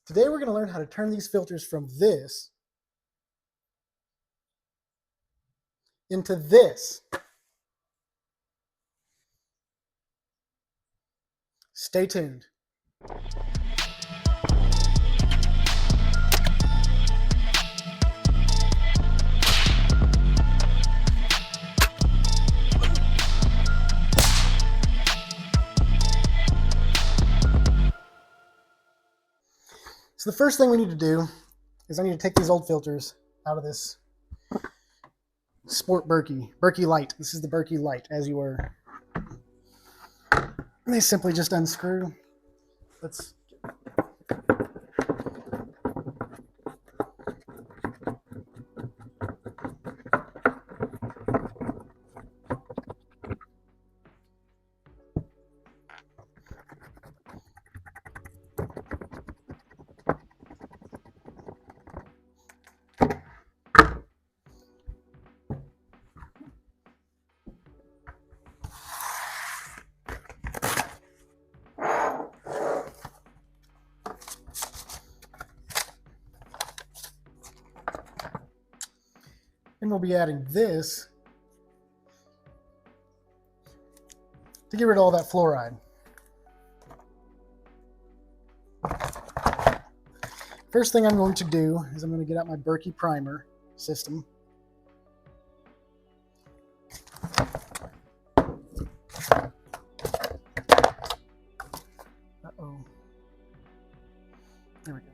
Today we're going to learn how to turn these filters from this into this. Stay tuned. So the first thing we need to do is I need to take these old filters out of this Sport Berkey Light. This is the Berkey Light, as you were. And they simply just unscrew. Let's. And we'll be adding this to get rid of all that fluoride. First thing I'm going to do is I'm going to get out my Berkey primer system. Uh-oh. There we go.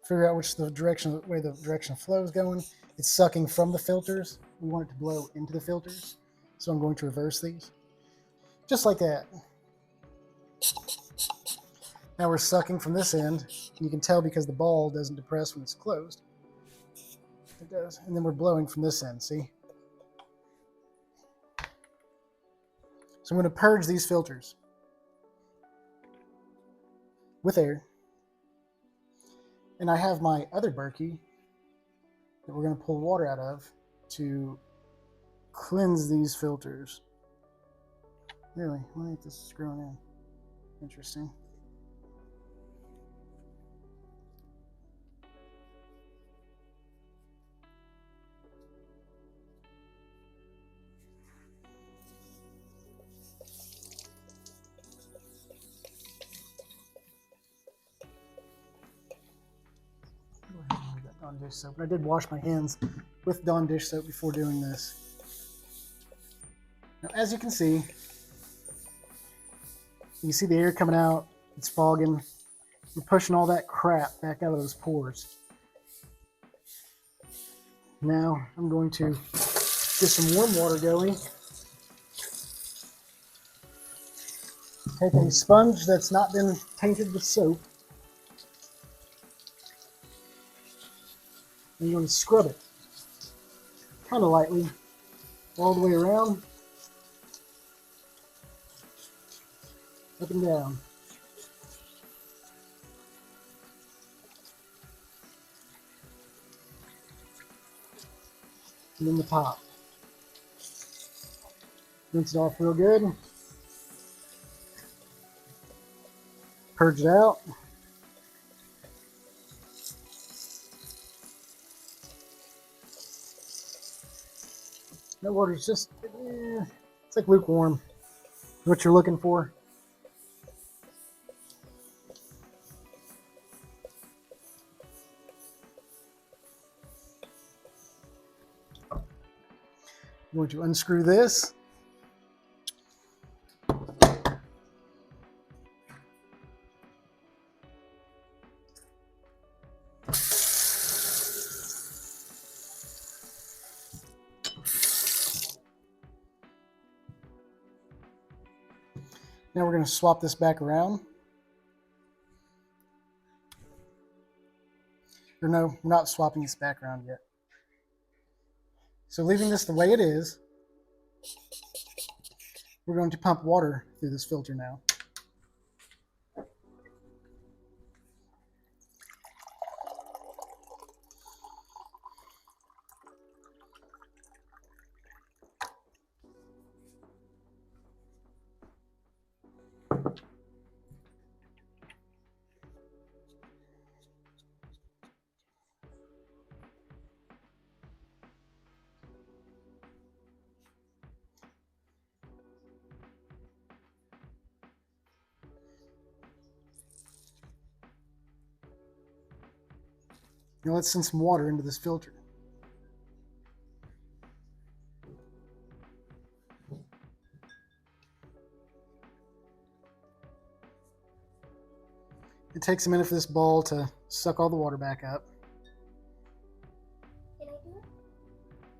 Figure out which the way the direction of flow is going. It's sucking from the filters. We want it to blow into the filters. So I'm going to reverse these. Just like that. Now we're sucking from this end. You can tell because the ball doesn't depress when it's closed. It does. And then we're blowing from this end, see? So I'm going to purge these filters with air. And I have my other Berkey that we're going to pull water out of to cleanse these filters. Really? Why ain't this screwing in? Interesting. Dawn dish soap. I did wash my hands with Dawn dish soap before doing this. Now, as you can see the air coming out. It's fogging. We're pushing all that crap back out of those pores. Now I'm going to get some warm water going. Take a sponge that's not been tainted with soap. And you're going to scrub it kind of lightly all the way around, up and down. And then the top. Rinse it off real good. Purge it out. That water's just, it's like lukewarm. What you're looking for. I'm going to unscrew this. Now we're going to swap this back around. Or no, we're not swapping this back around yet. So leaving this the way it is, we're going to pump water through this filter now. Now let's send some water into this filter. It takes a minute for this ball to suck all the water back up. Can I do it?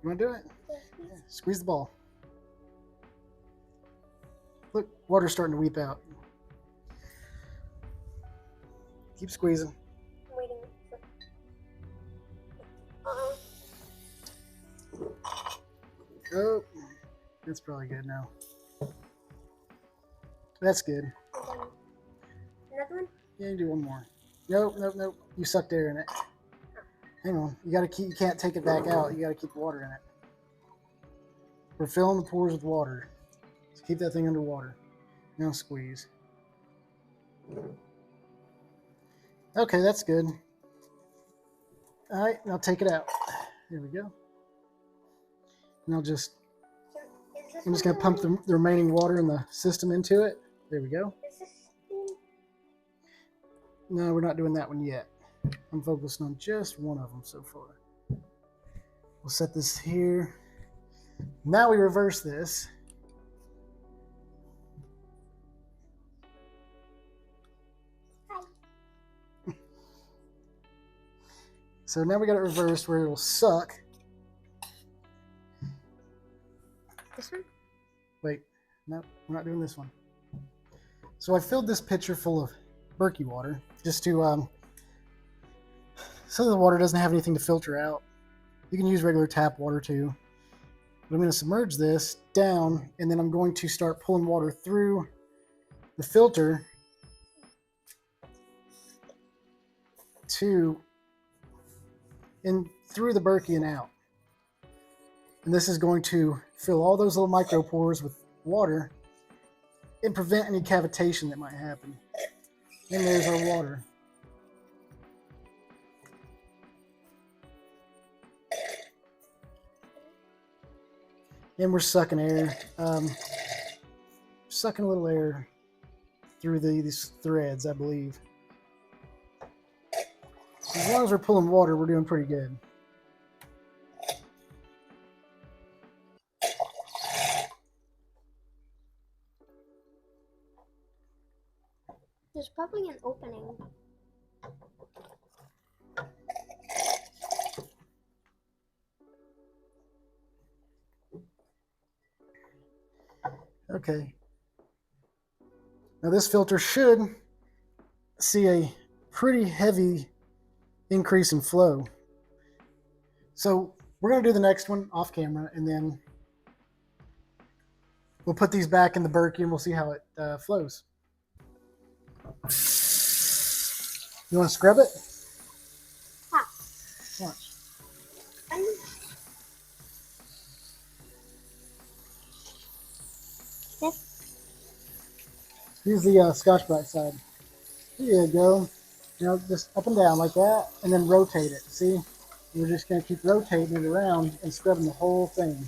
You want to do it? Yeah, Yeah, squeeze the ball. Look, water's starting to weep out. Keep squeezing. I'm waiting. Oh, that's probably good now. That's good. Another one? Yeah, you do one more. Nope, nope, nope. You sucked air in it. Hang on. You can't take it back out. You gotta keep the water in it. We're filling the pores with water. So keep that thing underwater. Now squeeze. Okay, that's good. All right, now take it out. There we go. And I'm just gonna pump the remaining water in the system into it. There we go. No, we're not doing that one yet. I'm focusing on just one of them so far. We'll set this here. Now we reverse this. So now we got it reversed where it'll suck. This one? Wait, no, we're not doing this one. So I filled this pitcher full of Berkey water just to so the water doesn't have anything to filter out. You can use regular tap water too. But I'm going to submerge this down, and then I'm going to start pulling water through the filter through the Berkey and out. And this is going to fill all those little micro pores with water and prevent any cavitation that might happen. And there's our water. And we're sucking air. Sucking a little air through these threads, I believe. As long as we're pulling water, we're doing pretty good. There's probably an opening. Okay. Now this filter should see a pretty heavy increase in flow. So we're going to do the next one off camera, and then we'll put these back in the Berkey and we'll see how it flows. You want to scrub it? How? Watch. Use the Scotch-Brite side. There you go. You know, just up and down like that, and then rotate it. See? We're just going to keep rotating it around and scrubbing the whole thing.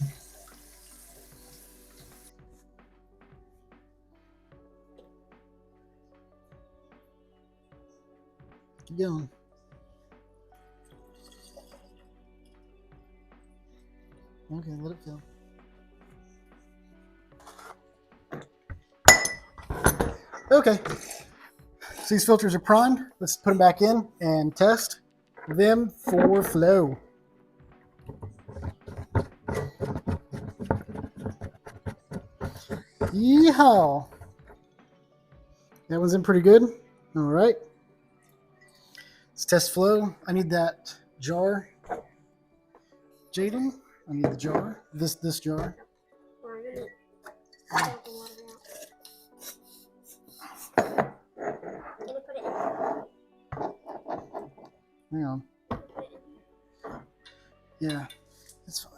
Keep going. Okay, let it fill. Okay, so these filters are primed. Let's put them back in and test them for flow. Yeehaw! That one's in pretty good. All right. Let's test flow. I need that jar. Jaden, I need the jar. This jar. Hang on. Yeah, it's fine.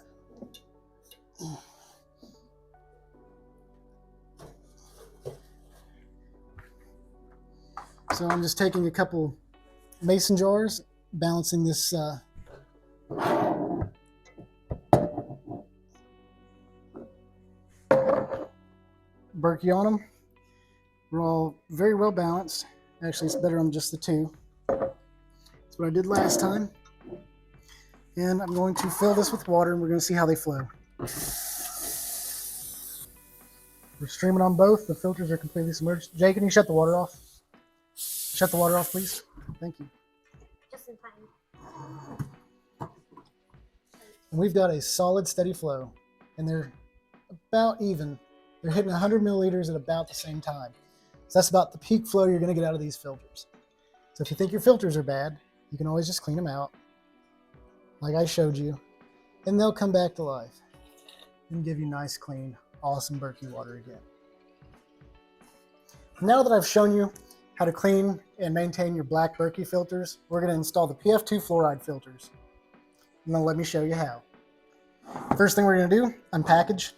So I'm just taking a couple mason jars, balancing this Berkey on them. We're all very well balanced. Actually, it's better on just the two. That's what I did last time. And I'm going to fill this with water, and we're going to see how they flow. We're streaming on both. The filters are completely submerged. Jay, can you shut the water off? Shut the water off, please. Thank you. Just in time. And we've got a solid, steady flow. And they're about even. They're hitting 100 milliliters at about the same time. So that's about the peak flow you're going to get out of these filters. So if you think your filters are bad, you can always just clean them out, like I showed you, and they'll come back to life and give you nice, clean, awesome Berkey water again. Now that I've shown you how to clean and maintain your black Berkey filters, we're going to install the PF2 Flouride filters. And then let me show you how. First thing we're going to do, unpackage.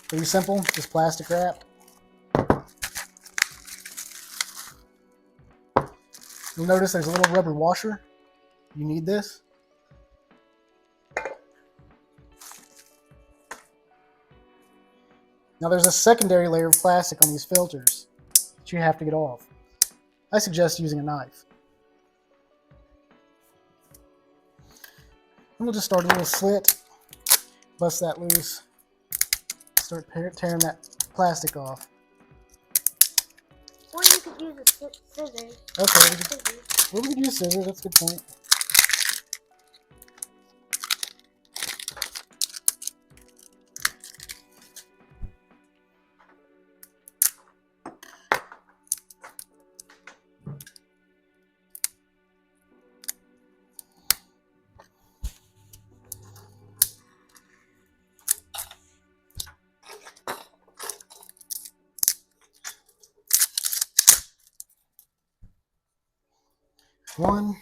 Pretty simple, just plastic wrap. You'll notice there's a little rubber washer. You need this. Now there's a secondary layer of plastic on these filters that you have to get off. I suggest using a knife. And we'll just start a little slit, bust that loose, start tearing that plastic off. Or you could use a scissors. Okay, we could use scissors, that's a good point. One.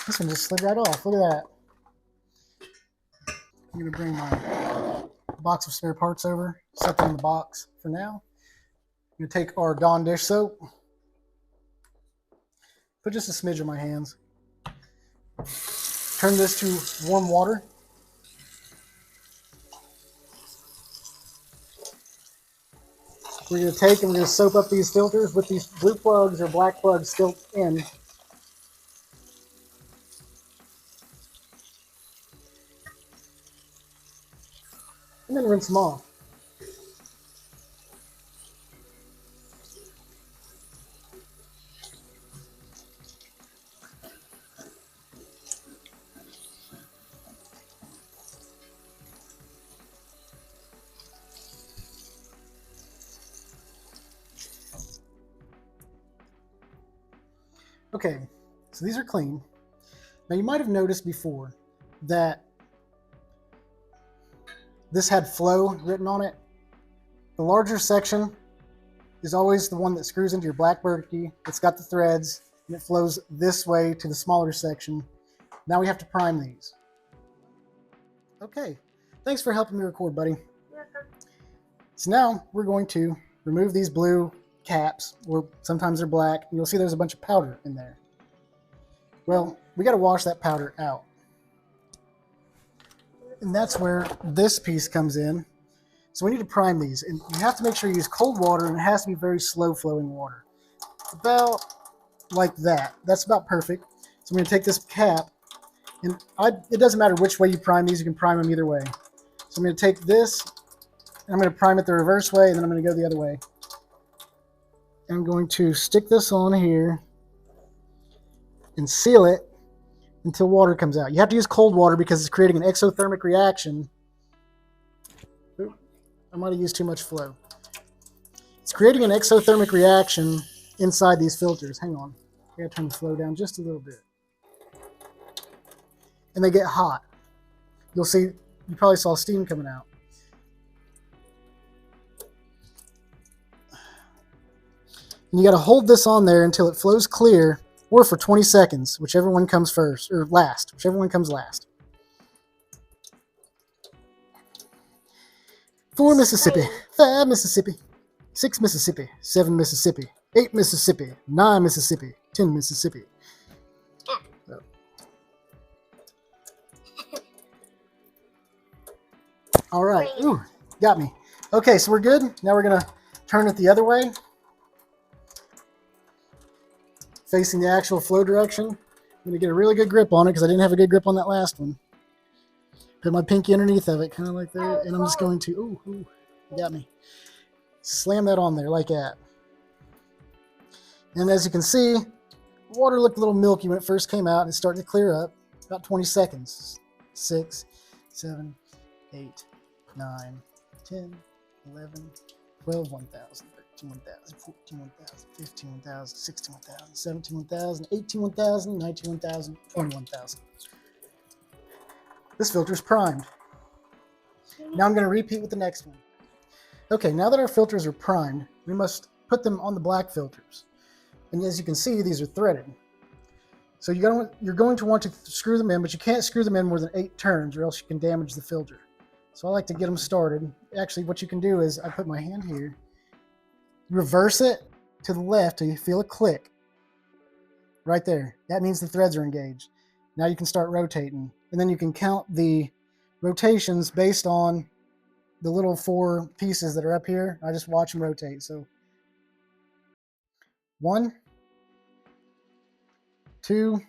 This one just slid right off. Look at that. I'm going to bring my box of spare parts over, set them in the box for now. I'm going to take our Dawn dish soap, put just a smidge on my hands, turn this to warm water. We're going to take and we're going to soap up these filters with these blue plugs or black plugs still in. And then rinse them off. Okay, so these are clean. Now you might have noticed before that this had flow written on it. The larger section is always the one that screws into your black Berkey. It's got the threads and it flows this way to the smaller section. Now we have to prime these. Okay, thanks for helping me record, buddy. So now we're going to remove these blue caps, or sometimes they're black, and you'll see there's a bunch of powder in there. Well, we got to wash that powder out. And that's where this piece comes in. So we need to prime these, and you have to make sure you use cold water, and it has to be very slow flowing water. About like that. That's about perfect. So I'm going to take this cap, and it doesn't matter which way you prime these, you can prime them either way. So I'm going to take this, and I'm going to prime it the reverse way, and then I'm going to go the other way. I'm going to stick this on here and seal it until water comes out. You have to use cold water because it's creating an exothermic reaction. Oops, I might have used too much flow. It's creating an exothermic reaction inside these filters. Hang on. I gotta turn the flow down just a little bit. And they get hot. You'll see, you probably saw steam coming out. And you got to hold this on there until it flows clear, or for 20 seconds, whichever one comes first, or last, whichever one comes last. 4 Mississippi, Spraying. 5 Mississippi, 6 Mississippi, 7 Mississippi, 8 Mississippi, 9 Mississippi, 10 Mississippi. So. All right. Ooh, got me. Okay, so we're good. Now we're going to turn it the other way, facing the actual flow direction. I'm going to get a really good grip on it because I didn't have a good grip on that last one. Put my pinky underneath of it, kind of like that, and I'm just going to, ooh, you got me. Slam that on there like that. And as you can see, water looked a little milky when it first came out, and it's starting to clear up. About 20 seconds. 6, 7, 8, 9, 10, 11, 12, 1,000, 13, 1,000, 14, 1,000, 15, 1,000, 16, 1,000, 17, 1,000, 18, 1,000, 19, 1,000, 21,000. This filter is primed. Now I'm going to repeat with the next one. Okay, now that our filters are primed, we must put them on the black filters. And as you can see, these are threaded. So you're going to want to screw them in, but you can't screw them in more than 8 turns or else you can damage the filter. So I like to get them started. Actually, what you can do is I put my hand here, reverse it to the left till you feel a click. Right there. That means the threads are engaged. Now you can start rotating. And then you can count the rotations based on the little 4 pieces that are up here. I just watch them rotate. So 1, 2,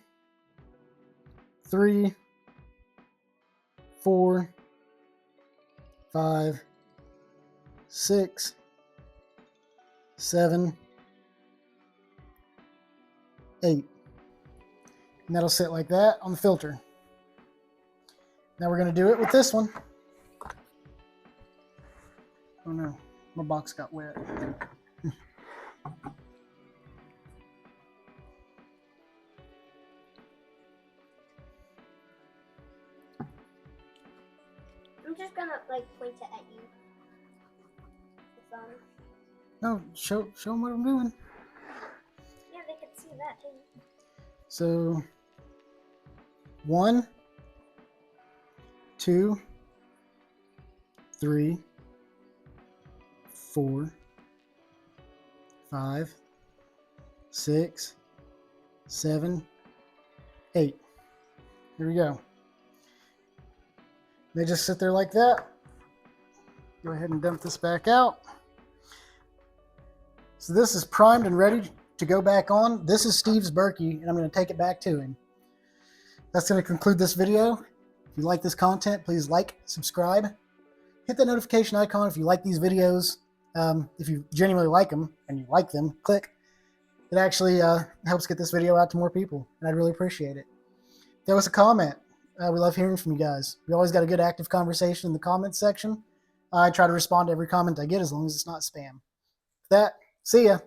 3, 4, 5, 6, 7, 8. And that'll sit like that on the filter. Now we're going to do it with this one. Oh no, my box got wet. I'm just gonna like point it at you. No, show them what I'm doing. Yeah, they could see that too. So 1, 2, 3, 4, 5, 6, 7, 8. Here we go. They just sit there like that. Go ahead and dump this back out. So this is primed and ready to go back on. This is Steve's Berkey, and I'm going to take it back to him. That's going to conclude this video. If you like this content, please like, subscribe. Hit that notification icon if you like these videos. If you genuinely like them and you like them, click. It actually helps get this video out to more people, and I'd really appreciate it. Throw us a comment. We love hearing from you guys. We always got a good active conversation in the comments section. I try to respond to every comment I get as long as it's not spam. With that, see ya.